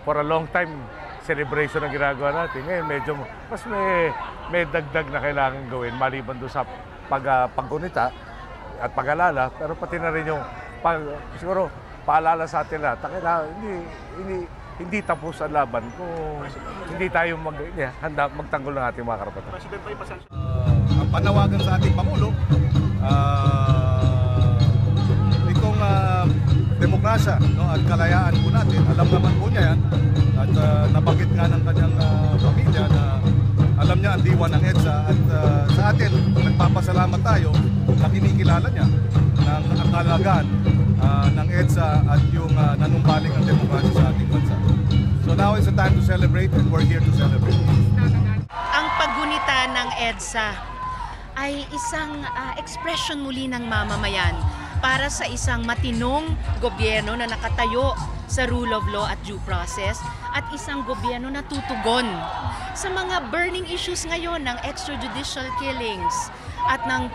for a long time, celebration ang ginagawa natin. Ngayon, medyo mas may dagdag na kailangan gawin maliban doon sa paggunita at pag-alala, pero pati na rin yung siguro paalala sa atin lahat. Hindi tapos ang laban kung hindi tayo handa magtanggol ng ating mga karapatan. Ang panawagan sa ating Pangulo, itong demokrasya, no, at kalayaan po natin, alam naman po niya yan, at nabanggit nga ng kanyang pamilya na alam niya ang diwa ng EDSA, at sa atin, nagpapasalamat tayo na kinikilala niya ng akalagaan ng EDSA at yung nanumbalik ang demokrasya sa ating bansa. So now is the time to celebrate, and we're here to celebrate. Ang paggunita ng EDSA ay isang ekspresyon muli ng mamamayan para sa isang matinong gobyerno na nakatayo sa rule of law at due process, at isang gobyerno na tutugon sa mga burning issues ngayon ng extrajudicial killings at ng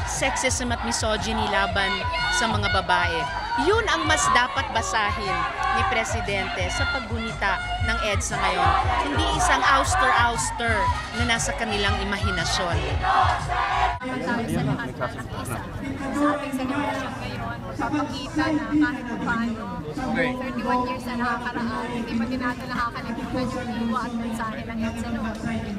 sexism at misogyny laban sa mga babae. Yun ang mas dapat basahin ni Presidente sa paggunita ng EDSA ngayon. Hindi isang ouster-ouster na nasa kanilang imahinasyon. Sa ating celebration ngayon, papakita na kahit paano 31 years na nakakaraan, hindi pa din natin nakakalimutan yung diwa at mensahe ng EDSA noon.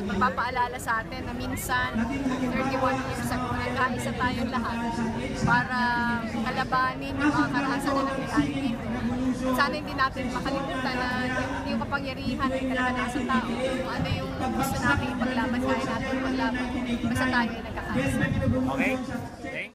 Magpapaalala sa atin na minsan 31 years ago, nagkaisa tayong lahat para kalabanin yung mga karahasan na nangyayari dito. Sana hindi natin makalimutan na yung kapangyarihan ay talaga nasa tao. Kung ano yung gusto natin ipaglaban, kaya natin ipaglaban. Basta tayo ay nagkakaisa. Okay?